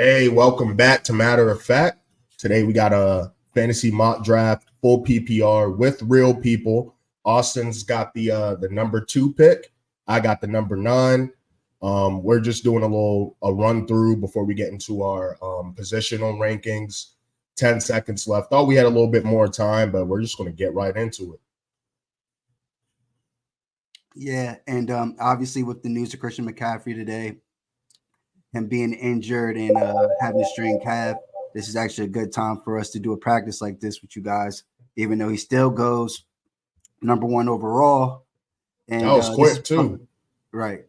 Hey, welcome back to Matter of Fact. Today we got a fantasy mock draft, full PPR with real people. Austin's got the number 2 pick. I got the number 9. We're just doing a run through before we get into our positional rankings. 10 seconds left. Thought we had a little bit more time, but we're just going to get right into it. Yeah, and obviously with the news of Christian McCaffrey today, him being injured and having a strained calf, this is actually a good time for us to do a practice like this with you guys, even though he still goes number 1 overall. And that was quick too. Right.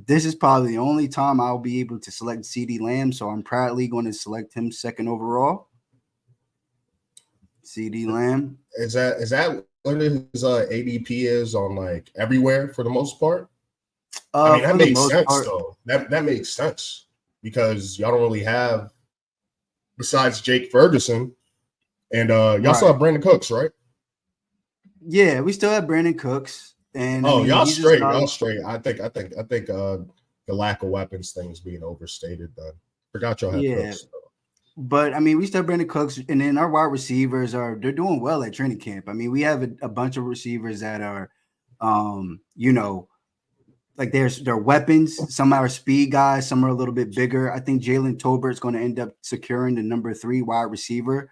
This is probably the only time I'll be able to select CeeDee Lamb, so I'm proudly going to select him 2nd overall. CeeDee Lamb. Is that what his ADP is on like everywhere for the most part? I mean, that makes sense though. That makes sense because y'all don't really have, besides Jake Ferguson, and y'all still have Brandon Cooks, right? Yeah, we still have Brandon Cooks. And y'all straight. Y'all straight. I think the lack of weapons thing is being overstated. Then forgot y'all had Cooks. Though. But I mean, we still have Brandon Cooks, and then our wide receivers they're doing well at training camp. I mean, we have a bunch of receivers that are, like they're weapons. Some are speed guys, some are a little bit bigger. I think Jalen Tolbert is going to end up securing the number 3 wide receiver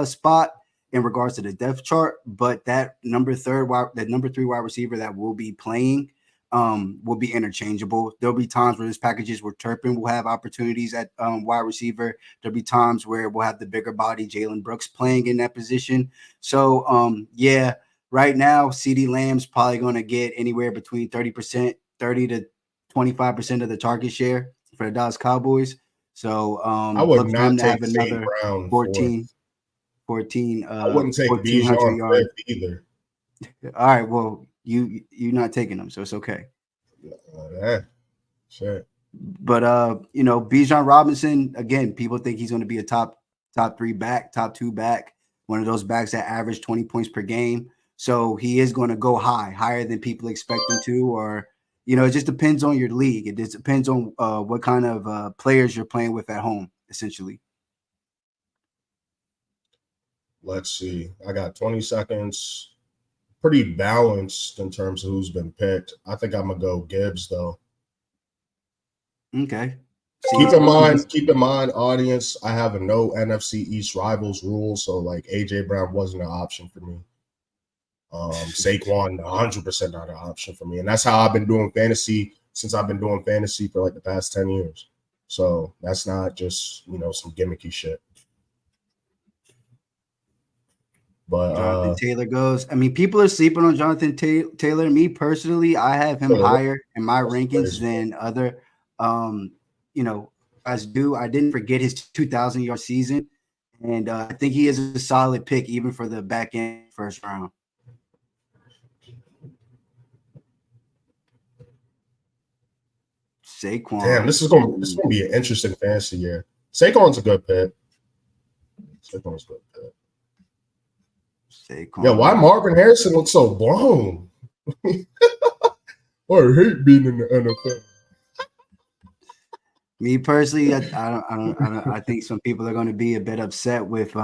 spot in regards to the depth chart. But that number 3 wide receiver that will be playing will be interchangeable. There'll be times where there's packages where Turpin will have opportunities at wide receiver. There'll be times where we'll have the bigger body Jalen Brooks playing in that position. So right now CeeDee Lamb's probably going to get anywhere between 30 to 25% of the target share for the Dallas Cowboys. So I would not take another Brown 14. I wouldn't take Bijan yards either. All right, well, you're not taking them, so it's okay. Yeah, sure. But Bijan Robinson, again, people think he's going to be a top 3 back, top 2 back, one of those backs that average 20 points per game. So he is going to go higher than people expect him to, or it just depends on your league. It just depends on what kind of players you're playing with at home, essentially. Let's see. I got 20 seconds. Pretty balanced in terms of who's been picked. I think I'm gonna go Gibbs though. Okay. Keep in mind, audience, I have a no NFC East rivals rule, so like AJ Brown wasn't an option for me. Saquon 100% not an option for me, and that's how I've been doing fantasy since I've been doing fantasy for like the past 10 years. So that's not just some gimmicky shit. But Jonathan Taylor goes. I mean, people are sleeping on Jonathan Taylor. Me personally, I have him higher in my rankings than other guys do. I didn't forget his 2,000-yard season, and I think he is a solid pick even for the back end first round. Saquon. Damn, this is gonna be an interesting fantasy year. Saquon's a good pick. Saquon's a good pick. Saquon. Yeah, why Marvin Harrison looks so blown? Or hate being in the NFL. Me personally, I think some people are going to be a bit upset with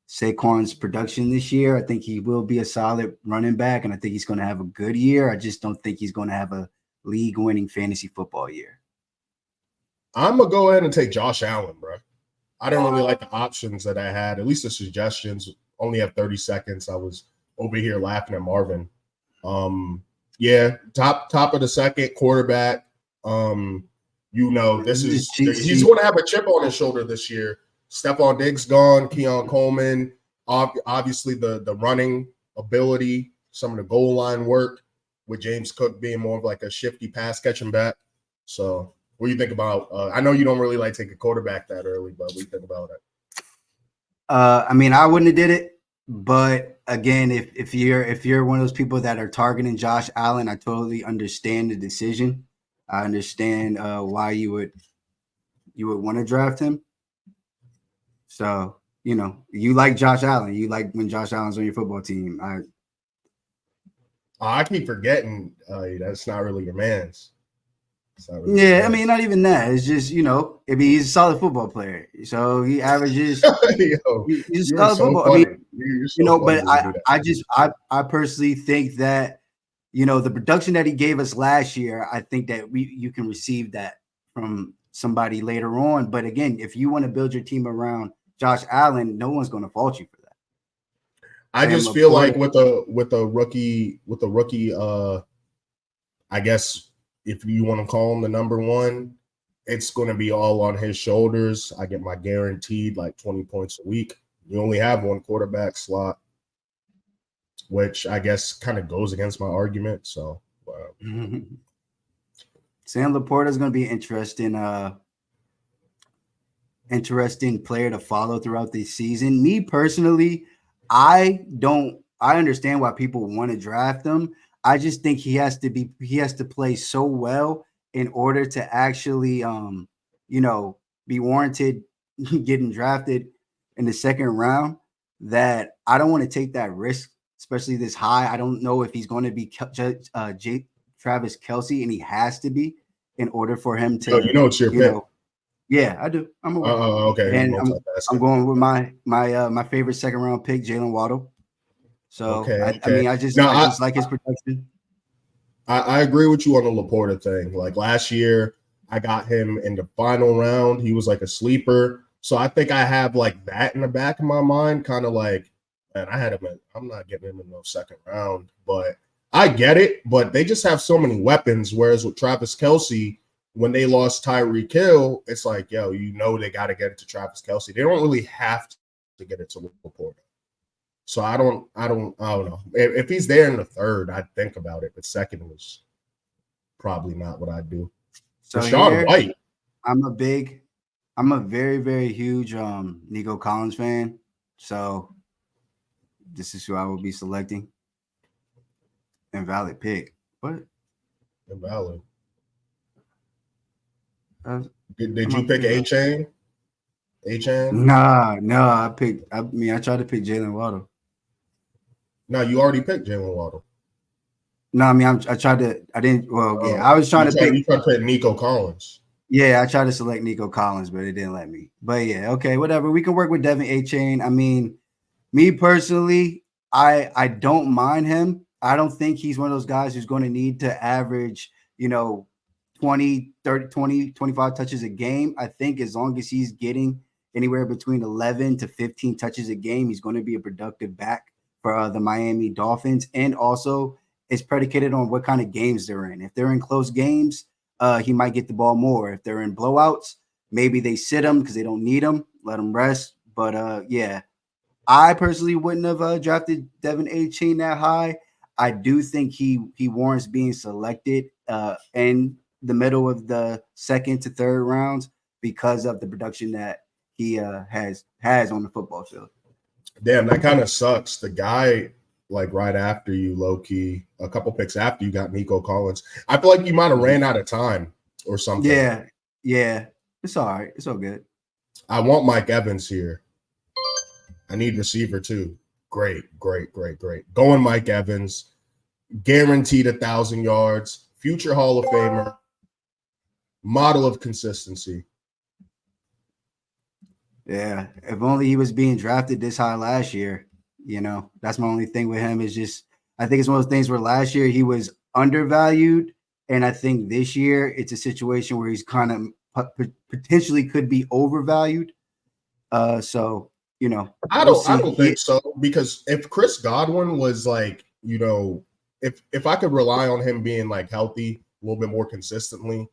Saquon's production this year. I think he will be a solid running back, and I think he's going to have a good year. I just don't think he's going to have a league-winning fantasy football year. I'm gonna go ahead and take Josh Allen, bro. I don't really like the options that I had. At least the suggestions. Only have 30 seconds. I was over here laughing at Marvin. Yeah, top of the second, quarterback. This is he's going to have a chip on his shoulder this year. Stephon Diggs gone, Keon Coleman. Obviously, the running ability, some of the goal line work, with James Cook being more of like a shifty pass catching back. So, what do you think about? I know you don't really like taking a quarterback that early, but what do you think about it? I mean, I wouldn't have did it, but again, if you're one of those people that are targeting Josh Allen, I totally understand the decision. I understand why you would want to draft him. So, you like Josh Allen. You like when Josh Allen's on your football team. I keep forgetting that's not really your man's. Yeah, I mean, not even that. It's just, I mean, he's a solid football player. So he averages. Yo, He's a you're solid so football. I funny. mean, You're so funny but when you do that. I personally think that, the production that he gave us last year, I think that you can receive that from somebody later on. But again, if you want to build your team around Josh Allen, no one's going to fault you for that. I just feel like with a rookie, I guess if you want to call him the number one, it's going to be all on his shoulders. I get my guaranteed like 20 points a week. You only have one quarterback slot, which I guess kind of goes against my argument. So, Sam Laporta is going to be interesting player to follow throughout the season. Me personally, I understand why people want to draft him. I just think he has to play so well in order to actually be warranted getting drafted in the second round, that I don't want to take that risk, especially this high. I don't know if he's going to be Travis Kelce, and he has to be in order for him to. It's your pick. Yeah, I do. I'm aware. Okay. And I'm going with my favorite second round pick, Jalen Waddle. So okay. I mean, I just like his production. I agree with you on the Laporta thing. Like last year, I got him in the final round. He was like a sleeper. So I think I have like that in the back of my mind, kind of like, man, I'm not getting him in no second round. But I get it. But they just have so many weapons. Whereas with Travis Kelce, when they lost Tyreek Hill, it's like, yo, they got to get it to Travis Kelce. They don't really have to get it to Laporta. So I don't know. If he's there in the third, I'd think about it. But second was probably not what I'd do. So Sean White. I'm a very, very huge Nico Collins fan. So this is who I will be selecting. Invalid pick. What? Invalid. Did you pick A-Chain? A-Chain? Nah. I tried to pick Jalen Waddle. No, you already picked Jalen Waddle. No, I mean, I tried to. I didn't. Well, yeah, I was trying to pick. You tried to pick Nico Collins. Yeah, I tried to select Nico Collins, but it didn't let me. But yeah, okay, whatever. We can work with Devin A-Chain. I mean, me personally, I don't mind him. I don't think he's one of those guys who's going to need to average, 20, 30, 20, 25 touches a game. I think as long as he's getting anywhere between 11 to 15 touches a game, he's going to be a productive back for the Miami Dolphins. And also, it's predicated on what kind of games they're in. If they're in close games, he might get the ball more. If they're in blowouts, maybe they sit him because they don't need him, let him rest. But yeah, I personally wouldn't have drafted Devin A-Chain that high. I do think he warrants being selected in the middle of the second to third rounds because of the production that he has on the football field. Damn, that kind of sucks. The guy, like right after you, low-key, a couple picks after you got Nico Collins. I feel like you might have ran out of time or something. Yeah. It's all right. It's all good. I want Mike Evans here. I need receiver too. Great. Going Mike Evans. Guaranteed 1,000 yards. Future Hall of Famer. Model of consistency. Yeah, if only he was being drafted this high last year. That's my only thing with him is just I think it's one of those things where last year he was undervalued, and I think this year it's a situation where he's kind of potentially could be overvalued. So I don't think so, because if Chris Godwin was like, if I could rely on him being like healthy a little bit more consistently.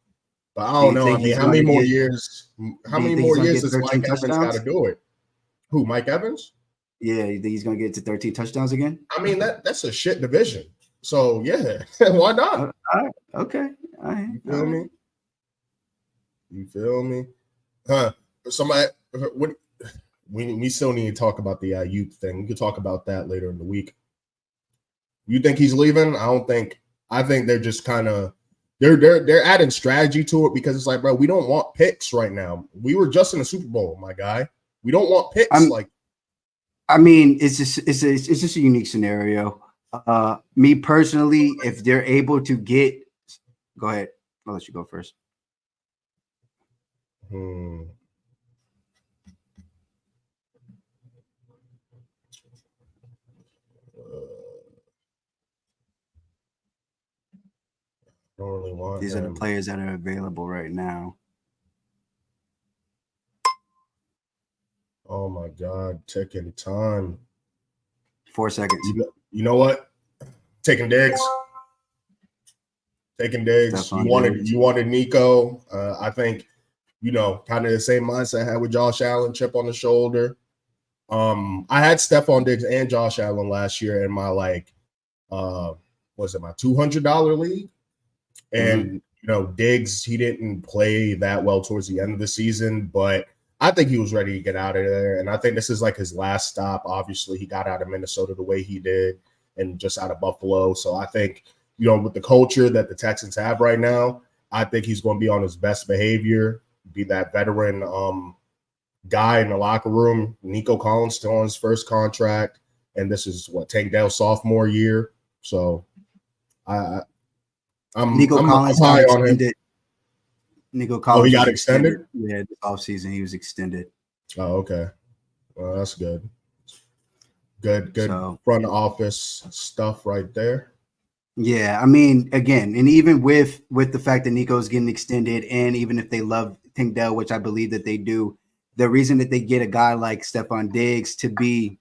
But I don't know. I mean, how many more years does Mike Evans got to do it? Who, Mike Evans? Yeah, you think he's going to get to 13 touchdowns again? I mean, that's a shit division. So, yeah, why not? Okay. All right. You feel me? Huh. Somebody, we still need to talk about the youth thing. We could talk about that later in the week. You think he's leaving? I think they're just kind of, They're adding strategy to it because it's like, bro, we don't want picks right now. We were just in the Super Bowl, my guy. We don't want picks. I mean, it's just a unique scenario. Me personally, if they're able to get, go ahead. I'll let you go first. Don't really want These him. are the players that are available right now. Oh my God, taking time. 4 seconds. You know what? Taking digs. Taking digs. You wanted Nico. I think, kind of the same mindset I had with Josh Allen, chip on the shoulder. I had Stephon Diggs and Josh Allen last year in my my $200 league. And Diggs, he didn't play that well towards the end of the season, but I think he was ready to get out of there. And I think this is like his last stop. Obviously, he got out of Minnesota the way he did and just out of Buffalo. So I think, with the culture that the Texans have right now, I think he's going to be on his best behavior, be that veteran guy in the locker room. Nico Collins still on his first contract, and this is Tank Dell's sophomore year. So I'm Collins high got on him. Nico Collins. He got extended? Yeah, this offseason he was extended. Oh, okay. Well, that's good. Good front office stuff right there. Yeah, I mean, again, and even with the fact that Nico's getting extended, and even if they love Tank Dell, which I believe that they do, the reason that they get a guy like Stephon Diggs to be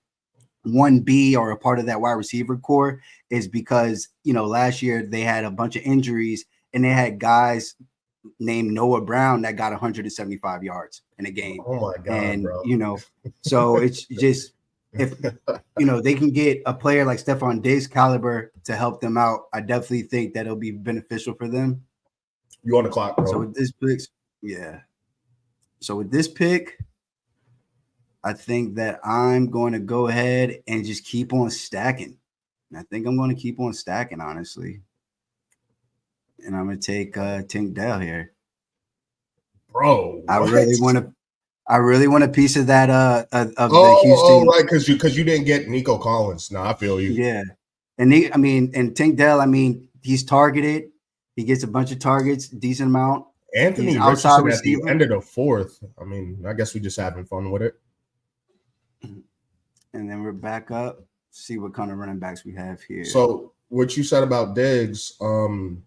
1B or a part of that wide receiver core is because, last year they had a bunch of injuries and they had guys named Noah Brown that got 175 yards in a game. Oh my God, and, bro. So it's just, if, they can get a player like Stephon Diggs caliber to help them out, I definitely think that it'll be beneficial for them. You on the clock, bro. So with this pick, So with this pick, I think that I'm going to go ahead and just keep on stacking. And I think I'm going to keep on stacking, honestly. And I'm going to take Tank Dell here. Bro, I really want a piece of that the Houston. Oh, right, because you didn't get Nico Collins. No, I feel you. Yeah. And Tank Dell, he's targeted. He gets a bunch of targets, decent amount. Anthony Richardson at the end of the fourth. I guess we're just having fun with it. And then we're back up. See what kind of running backs we have here. So what you said about Diggs, one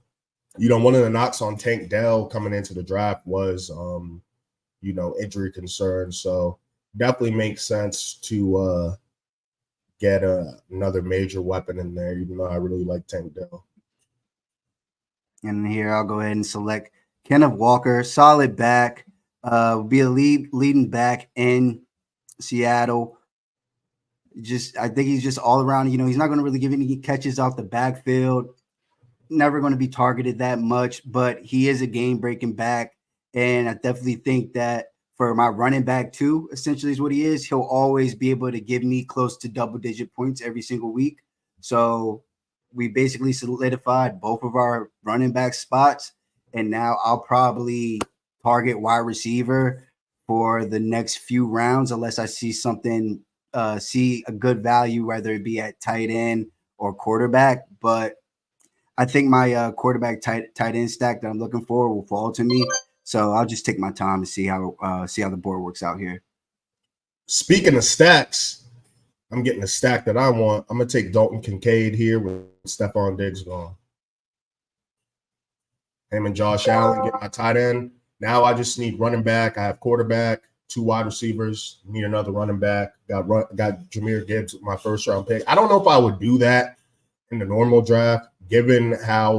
of the knocks on Tank Dell coming into the draft was, injury concerns. So definitely makes sense to get another major weapon in there, even though I really like Tank Dell. And here I'll go ahead and select Kenneth Walker, solid back, be a leading back in Seattle. I think he's just all around, he's not going to really give any catches off the backfield, never going to be targeted that much, but he is a game-breaking back. And I definitely think that for my running back too, essentially is what he is. He'll always be able to give me close to double-digit points every single week. So we basically solidified both of our running back spots. And now I'll probably target wide receiver for the next few rounds, unless I see something, see a good value, whether it be at tight end or quarterback. But I think my quarterback tight end stack that I'm looking for will fall to me. So I'll just take my time to see how the board works out here. Speaking of stacks, I'm getting the stack that I want. I'm going to take Dalton Kincaid here with Stephon Diggs gone. Him and Josh Allen get my tight end. Now I just need running back. I have quarterback, 2 wide receivers. Need another running back. Got Jahmyr Gibbs with my first round pick. I don't know if I would do that in the normal draft, given how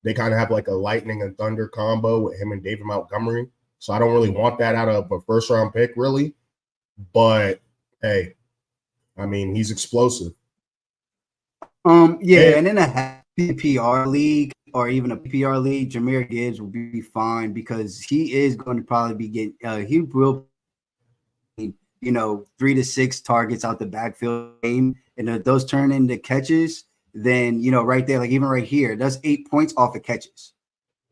they kind of have a lightning and thunder combo with him and David Montgomery. So I don't really want that out of a first round pick, really. But hey, he's explosive. And in a PPR league or even a PPR league, Jahmyr Gibbs will be fine because he is going to probably be getting he will 3 to 6 targets out the backfield game, and if those turn into catches, then right there, even right here, that's 8 points off of catches.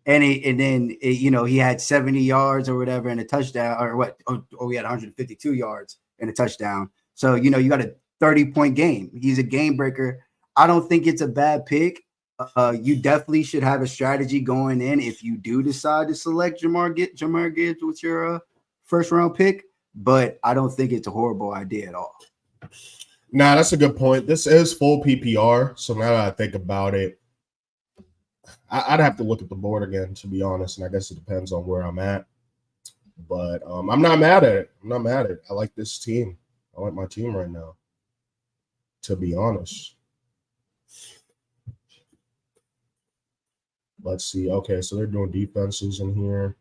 And then he had 70 yards or whatever and a touchdown, or what? Oh, he had 152 yards and a touchdown. So you got a 30-point game. He's a game breaker. I don't think it's a bad pick. You definitely should have a strategy going in if you do decide to select Jahmyr Gibbs with your first round pick. But I don't think it's a horrible idea at all. Nah, that's a good point. This is full PPR, so now that I think about it, I'd have to look at the board again, to be honest, and I guess it depends on where I'm at. But I'm not mad at it. I'm not mad at it. I like this team. I like my team right now, to be honest. Let's see. Okay, so they're doing defenses in here.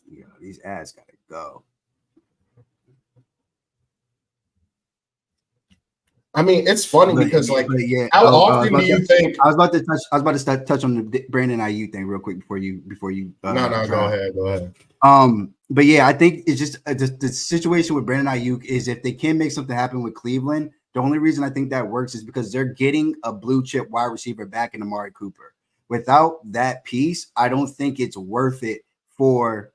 Yeah, these ads gotta go. I mean, it's funny because, like, yeah, how often do you think? I was about to touch on the Brandon Ayuk thing real quick before you. No, go ahead. But yeah, I think it's just the situation with Brandon Ayuk is if they can make something happen with Cleveland, the only reason I think that works is because they're getting a blue chip wide receiver back in Amari Cooper. Without that piece, I don't think it's worth it for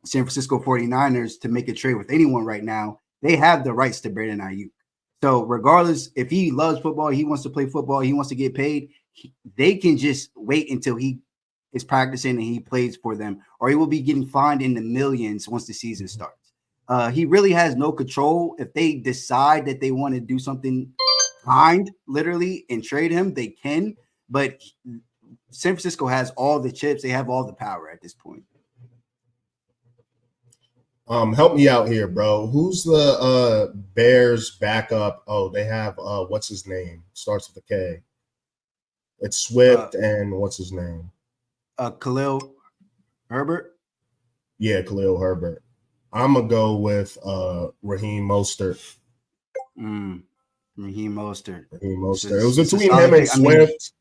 San Francisco 49ers to make a trade with anyone right now. They have the rights to Brandon Ayuk. So regardless, if he loves football, he wants to play football, he wants to get paid, they can just wait until he is practicing and he plays for them, or he will be getting fined in the millions once the season starts. He really has no control. If they decide that they want to do something kind, literally, and trade him, they can. But San Francisco has all the chips. They have all the power at this point. Help me out here, bro. Who's the Bears backup? Oh, they have what's his name? Starts with a K. It's Swift and what's his name? Khalil Herbert. Yeah, Khalil Herbert. I'm gonna go with Raheem Mostert. Raheem Mostert. It was between him and Swift.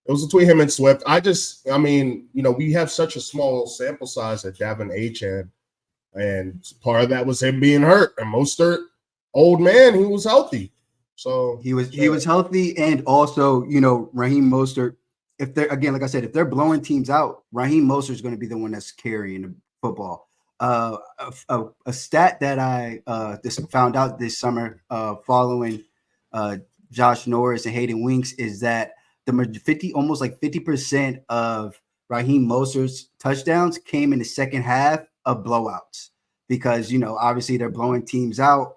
It was between him and Swift. I mean, we have such a small sample size at Davin Achane. And part of that was him being hurt. And Mostert, old man, he was healthy. So he was healthy. And also, Raheem Mostert, if they're, again, like I said, if they're blowing teams out, Raheem Mostert is going to be the one that's carrying the football. A stat that I found out this summer following Josh Norris and Hayden Winks is that almost like 50% of Raheem Mostert's touchdowns came in the second half of blowouts because obviously they're blowing teams out.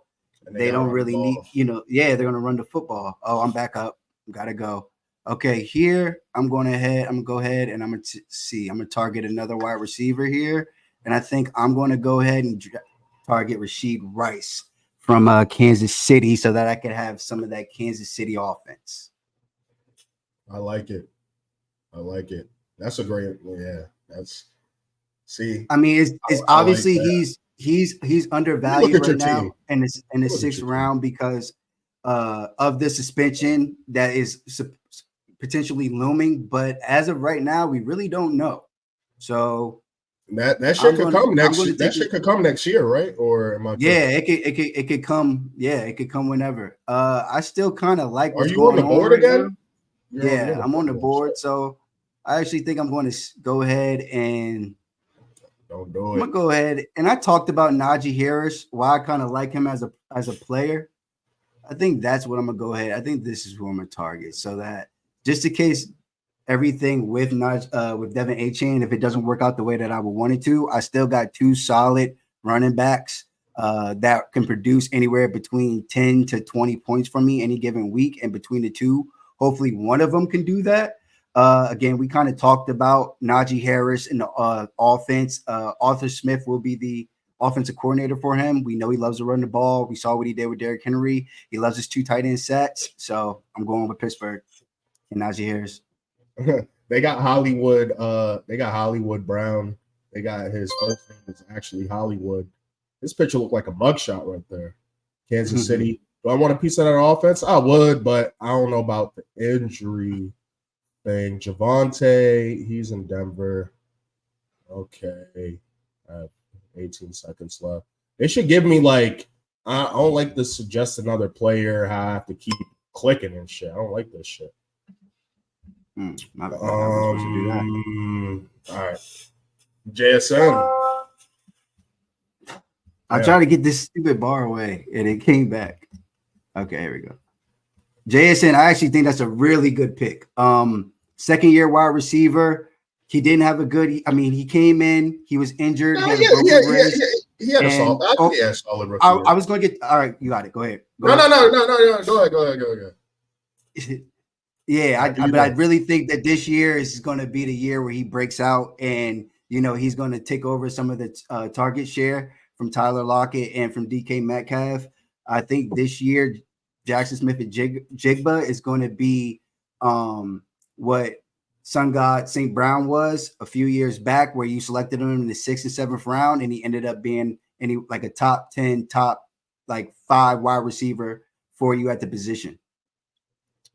They don't really need, they're gonna run the football. Oh, I'm back up. Gotta go. Okay, here I'm going ahead. I'm gonna go ahead and I'm gonna target another wide receiver here, and I think I'm going to go ahead and target Rashid Rice from Kansas City so that I can have some of that Kansas City offense. I like it. That's a great, that's. See, I mean, it's obviously like he's undervalued right now in the sixth round because of the suspension that is potentially looming. But as of right now, we really don't know. So that shit could come next. That shit could come next year, right? Or am I? Yeah, it could come. Yeah, it could come whenever. I still kind of like what's going on. Are you on the board again? Yeah, I'm on the board. So I actually think I'm going to go ahead and. Don't do it. I'm gonna go ahead, and I talked about Najee Harris, why I kind of like him as a player. I think that's what I'm gonna go ahead. I think this is who I'm gonna target, so that just in case everything with Devin Achane, if it doesn't work out the way that I would want it to, I still got two solid running backs that can produce anywhere between 10 to 20 points for me any given week, and between the two, hopefully one of them can do that. Again, we kind of talked about Najee Harris in the offense. Arthur Smith will be the offensive coordinator for him. We know he loves to run the ball. We saw what he did with Derrick Henry. He loves his 2 tight end sets. So I'm going with Pittsburgh and Najee Harris. They got Hollywood. They got Hollywood Brown. They got his first name is actually Hollywood. This picture looked like a mugshot right there. Kansas City. Do I want a piece of that offense? I would, but I don't know about the injury thing. Javonte, he's in Denver. Okay. I have 18 seconds left. They should give me I don't like to suggest another player how I have to keep clicking and shit. I don't like this shit. Not supposed to do that. All right. JSN. I tried to get this stupid bar away and it came back. Okay, here we go. JSN, I actually think that's a really good pick. Second year wide receiver. He didn't have a good. I mean, he came in. He was injured. He had a broken wrist. He had a solid. I think he had a solid rookie. I was going to get. All right, you got it. Go ahead. No. Go ahead. Yeah, but I really think that this year is going to be the year where he breaks out, and he's going to take over some of the target share from Tyler Lockett and from DK Metcalf. I think this year Jackson Smith and Jigba is going to be what Sun God St. Brown was a few years back, where you selected him in the 6th and 7th round, and he ended up being like a top 10, top like 5 wide receiver for you at the position.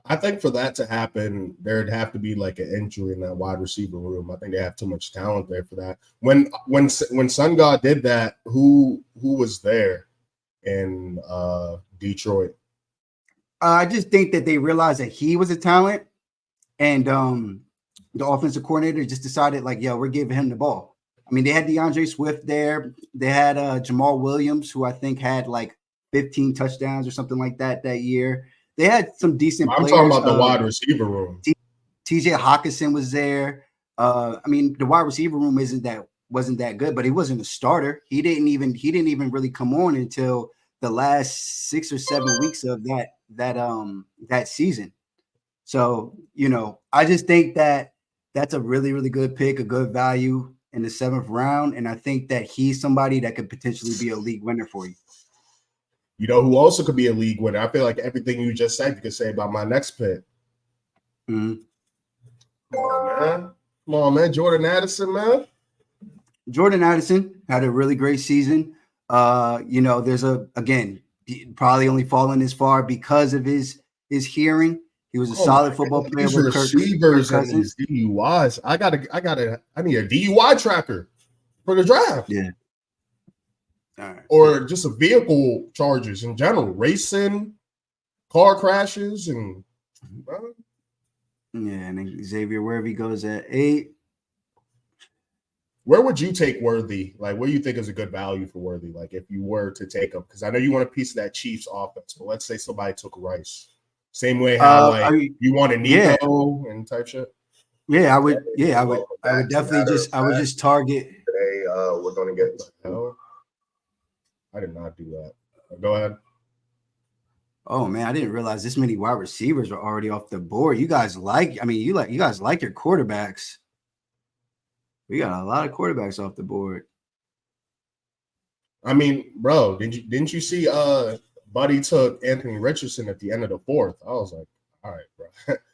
I think for that to happen, there'd have to be like an injury in that wide receiver room. I think they have too much talent there for that. When Sun God did that, who was there in Detroit? I just think that they realized that he was a talent, and the offensive coordinator just decided, like, yo, we're giving him the ball. I mean, they had DeAndre Swift there. They had Jamal Williams, who I think had like 15 touchdowns or something like that year. They had some decent players. I'm talking about the wide receiver room. TJ Hawkinson was there. I mean, the wide receiver room wasn't that good, but he wasn't a starter. He didn't even really come on until the last 6 or 7 weeks of that season. So, I just think that that's a really, really good pick, a good value in the 7th round. And I think that he's somebody that could potentially be a league winner for you. You know who also could be a league winner? I feel like everything you just said, you could say about my next pick. Mm-hmm. Come on, man. Jordan Addison, man. Jordan Addison had a really great season. There's probably only fallen this far because of his hearing. He was a solid football player with receivers and these DUIs. I need a DUI tracker for the draft. Yeah. All right. Or just a vehicle charges in general, racing, car crashes, and and then Xavier, wherever he goes at 8. Where would you take Worthy? Like, what do you think is a good value for Worthy? Like, if you were to take him, because I know you want a piece of that Chiefs offense, but let's say somebody took Rice. Same way how you want a Nico and type shit. Yeah, I would. Yeah, I would definitely just target. Today, we're going to get. I did not do that. Go ahead. Oh man, I didn't realize this many wide receivers were already off the board. You guys you guys like your quarterbacks. We got a lot of quarterbacks off the board. I mean, bro, didn't you see Buddy took Anthony Richardson at the end of the 4th? I was like, all right, bro.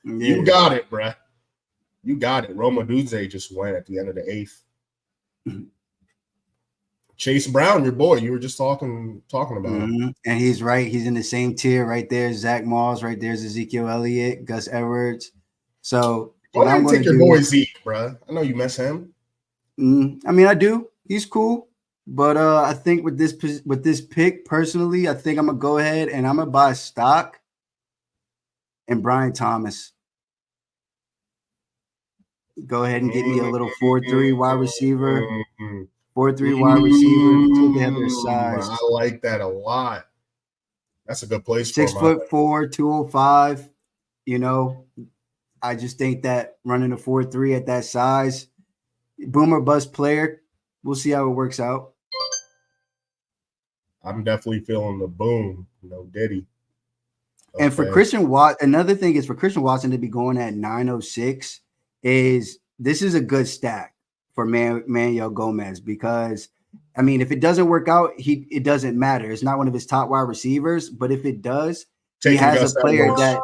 Yeah. You got it, bro. You got it. Roma Dudze just went at the end of the 8th. Chase Brown, your boy, you were just talking about him. And he's right. He's in the same tier right there. Zach Moss, right there's Ezekiel Elliott, Gus Edwards. So go ahead and take your boy Zeke, bro. I know you miss him. I mean, I do. He's cool. But I think with this pick, personally, I think I'm going to go ahead and I'm going to buy stock in Brian Thomas. Go ahead and get me a little 4-3 wide receiver. 4-3 wide receiver. They have their size. I like that a lot. That's a good place for him. 6'4", 205. I just think that running a 4-3 at that size, boomer bust player. We'll see how it works out. I'm definitely feeling the boom, Diddy. Okay. And for Christian Watson, another thing is for Christian Watson to be going at 906 this is a good stack for Manuel Gomez, because I mean, if it doesn't work out, it doesn't matter. It's not one of his top wide receivers, but if it does, he has a player that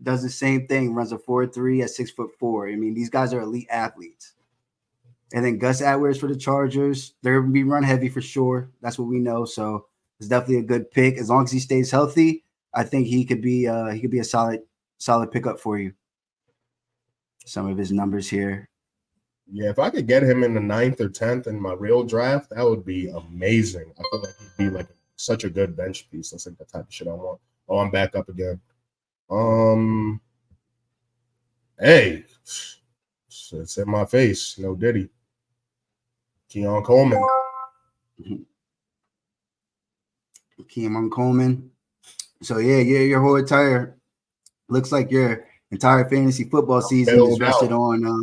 does the same thing, runs a 4.3 at 6'4". I mean, these guys are elite athletes. And then Gus Edwards for the Chargers, they're gonna be run heavy for sure. That's what we know. So it's definitely a good pick as long as he stays healthy. I think he could be a solid pickup for you. Some of his numbers here. Yeah, if I could get him in the 9th or 10th in my real draft, that would be amazing. I feel like he'd be like such a good bench piece. That's like the type of shit I want. Oh, I'm back up again. Hey, it's in my face. No Diddy. Keon Coleman. Keon Coleman. So yeah, your whole entire looks like your entire fantasy football season is Bailed out.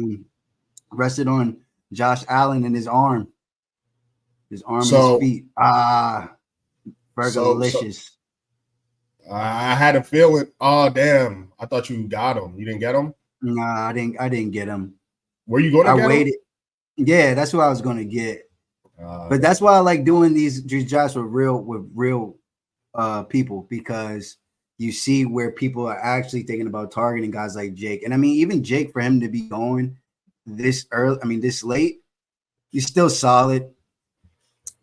rested on Josh Allen and his arm and his So feet. so Fergalicious. I had a feeling. Oh damn! I thought you got him. You didn't get him. Nah, I didn't get him. Were you going to I get him? waited. Yeah, that's what I was gonna get. But Okay. that's why I like doing these drafts with real people, because you see where people are actually thinking about targeting guys like Jake. And I mean, even Jake, for him to be going this early, I mean this late, he's still solid.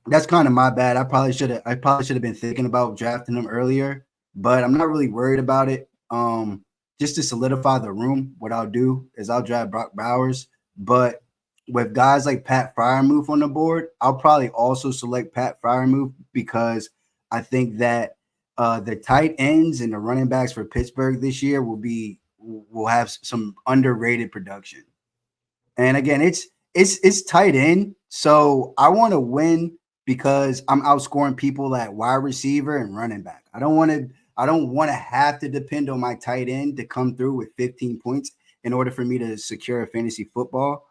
That's kind of my bad. I probably should have been thinking about drafting him earlier, but I'm not really worried about it. Just to solidify the room, what I'll do is I'll draft Brock Bowers, but with guys like Pat Fryermuth on the board, I'll probably also select Pat Fryermuth because I think that the tight ends and the running backs for Pittsburgh this year will have some underrated production. And again, it's tight end. So I want to win because I'm outscoring people at wide receiver and running back. I don't want to have to depend on my tight end to come through with 15 points in order for me to secure a fantasy football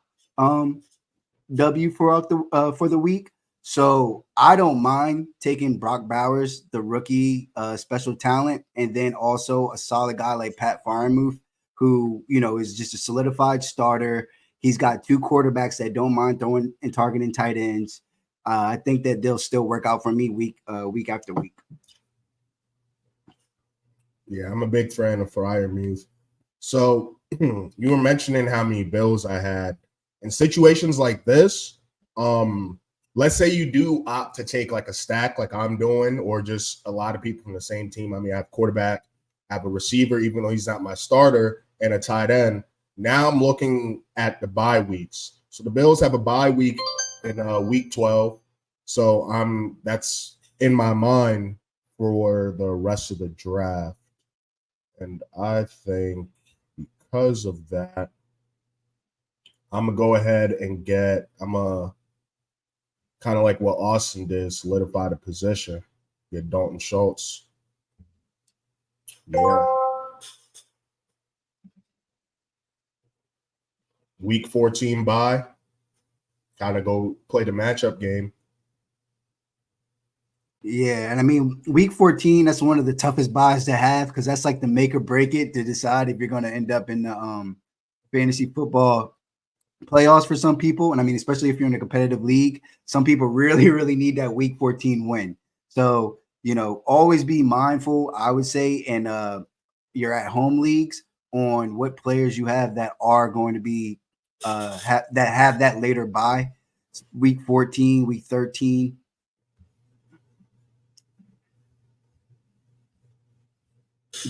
W for the week. So I don't mind taking Brock Bowers, the rookie special talent, and then also a solid guy like Pat Fryermuth, who is just a solidified starter. He's got two quarterbacks that don't mind throwing and targeting tight ends. I think that they'll still work out for me week after week. Yeah, I'm a big fan of Fryermuth. So you were mentioning how many bills I had in situations like this. Let's say you do opt to take like a stack, like I'm doing, or just a lot of people from the same team. I mean, I have quarterback, I have a receiver, even though he's not my starter, and a tight end. Now I'm looking at the bye weeks. So the Bills have a bye week in week 12. So that's in my mind for the rest of the draft. And I think because of that, I'm gonna go ahead and I'm a kind of like what Austin did, solidify the position. Get Dalton Schultz. Yeah. Week 14 bye. Kind of go play the matchup game. Yeah, and I mean, week 14, that's one of the toughest buys to have because that's like the make or break it to decide if you're going to end up in the fantasy football playoffs for some people. And I mean, especially if you're in a competitive league, some people really, really need that week 14 win. So, always be mindful, I would say, and you're at home leagues on what players you have that are going to be that have that later bye, week 14, week 13.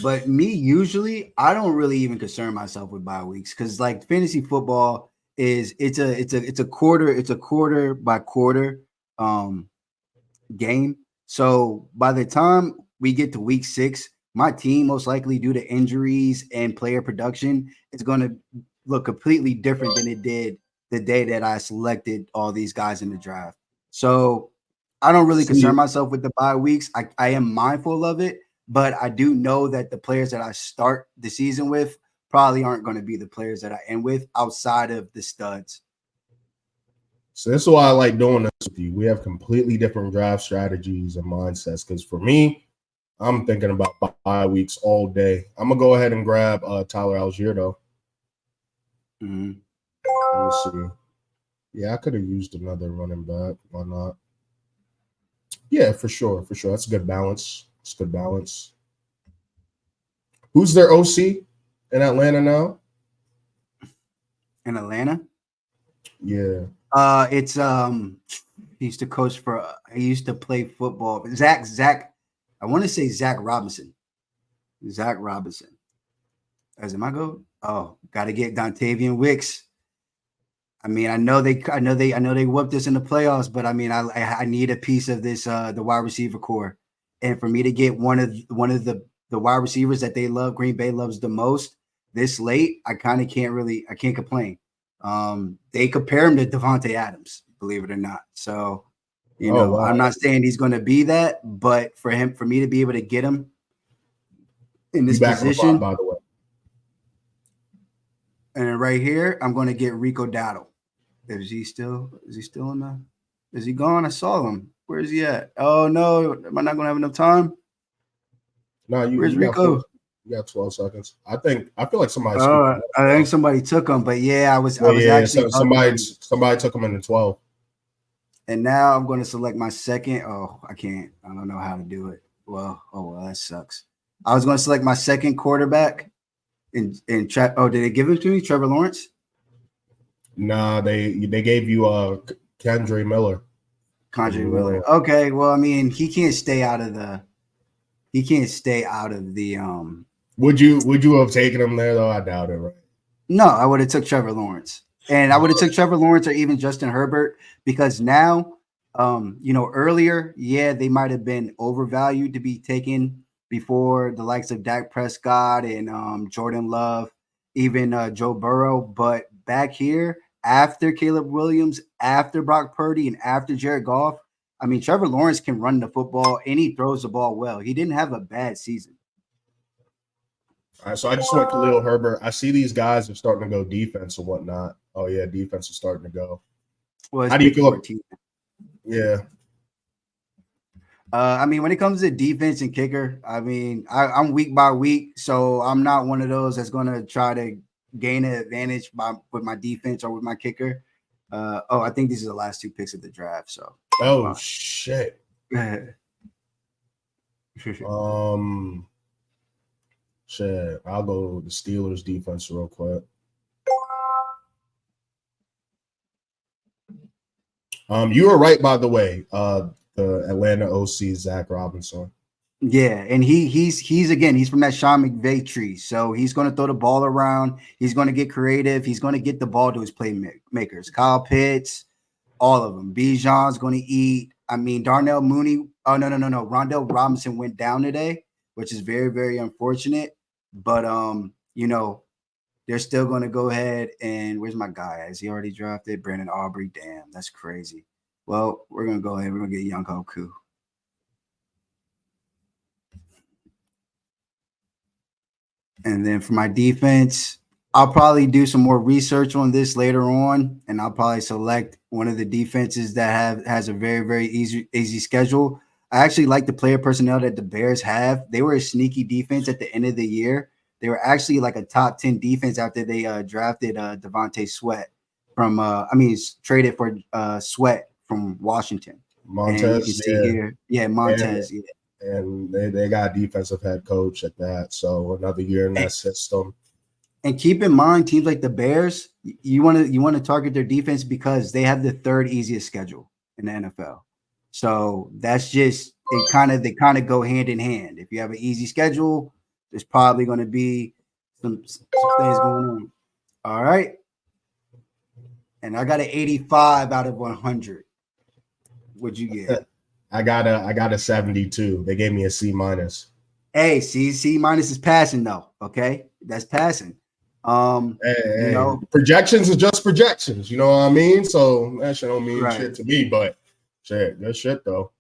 But me, usually, I don't really even concern myself with bye weeks because like fantasy football it's a quarter by quarter um game. So by the time we get to week 6, my team most likely due to injuries and player production is going to look completely different than it did the day that I selected all these guys in the draft. So I don't really concern See, myself with the bye weeks. I am mindful of it, but I do know that the players that I start the season with probably aren't going to be the players that I end with outside of the studs. so this is why I like doing this with you. We have completely different draft strategies and mindsets. Because for me, I'm thinking about bye weeks all day. I'm gonna go ahead and grab Tyler Algier though. Mm-hmm. Let me see. Yeah, I could have used another running back. Why not? Yeah, for sure, for sure. That's a good balance. It's good balance. Who's their OC in Atlanta now? In Atlanta, Yeah. it's he used to coach for. He used to play football. Zach. I want to say Zach Robinson. Zach Robinson. As my go. Oh, got to get Dontavian Wicks. I mean, I know they whooped us in the playoffs, but I mean, I need a piece of this the wide receiver core, and for me to get one of the wide receivers that they love, Green Bay loves the most this late, I can't complain. They compare him to Devontae Adams, believe it or not. So, Oh I'm wow. not saying he's going to be that, but for me to be able to get him in this back on the pod, position. by the way. And then right here, I'm going to get Rico Dowdle. Is he still in the? Is he gone? I saw him. Where is he at? Oh no, am I not going to have enough time? No, Where's you got Rico? you got 12 seconds. I feel like somebody. I think somebody took him, but yeah, I was actually somebody took him in the 12. And now I'm going to select my second. Oh, I can't. I don't know how to do it. Well, that sucks. I was going to select my second quarterback. Oh, did they give it to me, Trevor Lawrence? Nah, they gave you Kendre Miller. Kendre Miller. Okay, well, I mean, he can't stay out of the. Would you have taken him there though? I doubt it, right? No, I would have took Trevor Lawrence. And I would have took Trevor Lawrence or even Justin Herbert, because now, earlier, yeah, they might have been overvalued to be taken before the likes of Dak Prescott and Jordan Love, even Joe Burrow. But back here, after Caleb Williams, after Brock Purdy, and after Jared Goff, I mean, Trevor Lawrence can run the football and he throws the ball well. He didn't have a bad season. All right, so I just went to Khalil Herbert. I see these guys are starting to go defense or whatnot. Oh yeah, defense is starting to go. Well, how do you feel? Yeah. I mean, when it comes to defense and kicker, I mean, I'm week by week, so I'm not one of those that's going to try to gain an advantage with my defense or with my kicker. I think these are the last two picks of the draft. So. Oh shit. Shit. I'll go the Steelers defense real quick. You were right, by the way. The Atlanta OC Zach Robinson. Yeah, and he's from that Sean McVay tree, so he's going to throw the ball around. He's going to get creative. He's going to get the ball to his playmakers. Kyle Pitts, all of them. Bijan's going to eat. I mean, Darnell Mooney. Oh no. Rondell Robinson went down today, which is very, very unfortunate. But they're still going to go ahead and where's my guy? Is he already drafted? Brandon Aubrey. Damn, that's crazy. Well, we're going to go ahead. We're going to get Young Hoku. And then for my defense, I'll probably do some more research on this later on, and I'll probably select one of the defenses that has a very, very easy schedule. I actually like the player personnel that the Bears have. They were a sneaky defense at the end of the year. They were actually like a top 10 defense after they drafted Devontae Sweat traded for Sweat from Washington. Montez, and you can see here, Montez, and they got a defensive head coach at that. So another year in that system. And keep in mind, teams like the Bears, you want to target their defense because they have the third easiest schedule in the NFL. So that's just they kind of go hand in hand. If you have an easy schedule, there's probably going to be some things going on. All right. And I got an 85 out of 100. What'd you get? I got a 72. They gave me a C minus. Hey, C minus is passing though. Okay, that's passing. Projections are just projections. You know what I mean? So that shit don't mean shit to me, but shit, good shit though.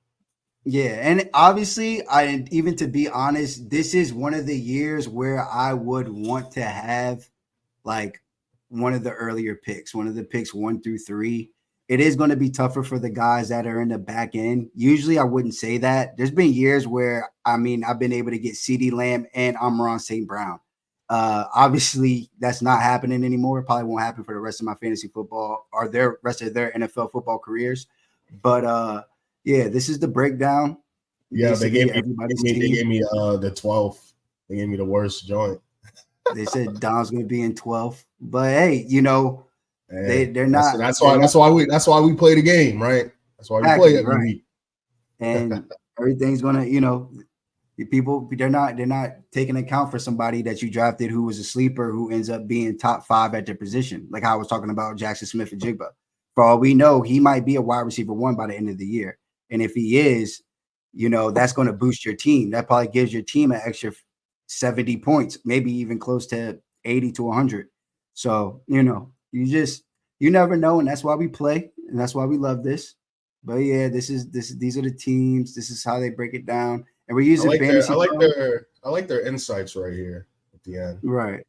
Yeah, and obviously, even to be honest, this is one of the years where I would want to have like one of the earlier picks, one of the picks 1 through 3. It is going to be tougher for the guys that are in the back end. Usually, I wouldn't say that. There's been years where I've been able to get CeeDee Lamb and Amon St. Brown. Obviously, that's not happening anymore. It probably won't happen for the rest of my fantasy football or their rest of their NFL football careers. But this is the breakdown. Yeah, they gave me the 12th. They gave me the worst joint. They said Dom's going to be in 12th, but hey, they're not. That's why we play the game, right? That's why we play every week. And everything's gonna, people they're not taking account for somebody that you drafted who was a sleeper who ends up being top 5 at their position, like how I was talking about Jackson Smith and Jigba. For all we know, he might be a wide receiver 1 by the end of the year, and if he is, that's going to boost your team. That probably gives your team an extra 70 points, maybe even close to 80 to 100. So you never know, and that's why we play, and that's why we love this. But yeah, these are the teams. This is how they break it down. And we're using Fantasy Pro. I like their insights right here at the end. Right.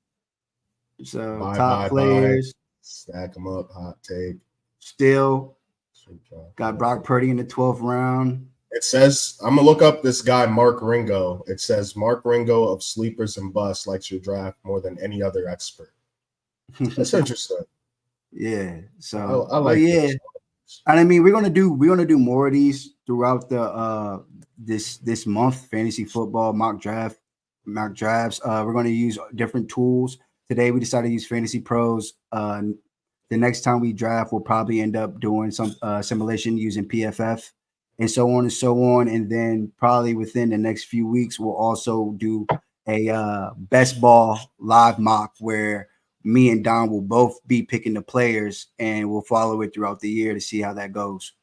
So Buy, top players. Stack them up. Hot take. Still got Brock Purdy in the 12th round. It says, I'm going to look up this guy, Mark Ringo. It says, Mark Ringo of Sleepers and Busts likes your draft more than any other expert. That's interesting. Yeah. So I like this. And I mean, we're gonna do more of these throughout the this month. Fantasy football mock drafts. We're gonna use different tools. Today we decided to use FantasyPros. The next time we draft, we'll probably end up doing some simulation using PFF and so on and so on. And then probably within the next few weeks, we'll also do a best ball live mock where me and Don will both be picking the players and we'll follow it throughout the year to see how that goes.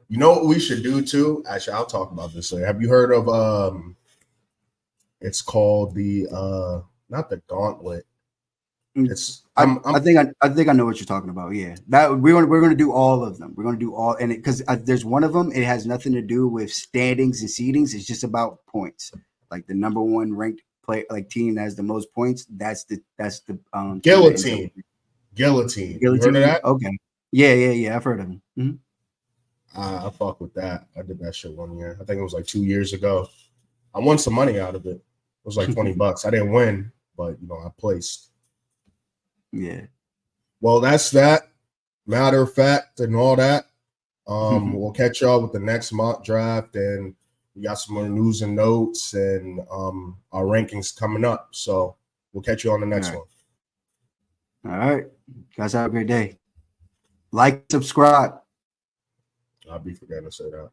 You know what we should do too? Actually, I'll talk about this later. Have you heard of it's called the not the gauntlet. It's I think I know what you're talking about. Yeah. That we're gonna do all of them. We're gonna do all, and because there's one of them, it has nothing to do with standings and seedings, it's just about points. Like the number one ranked play team that has the most points, that's the Guillotine. Guillotine. You heard of that? Okay. Yeah. I've heard of them. Mm-hmm. I fuck with that. I did that shit one year. I think it was like 2 years ago. I won some money out of it. It was like $20. I didn't win, but I placed. Yeah. Well, that's that. Matter of fact, and all that. We'll catch y'all with the next mock draft, and we got some more news and notes and our rankings coming up. So we'll catch you on the next one. All right. Guys, have a great day. Like, subscribe. I'll be forgetting to say that.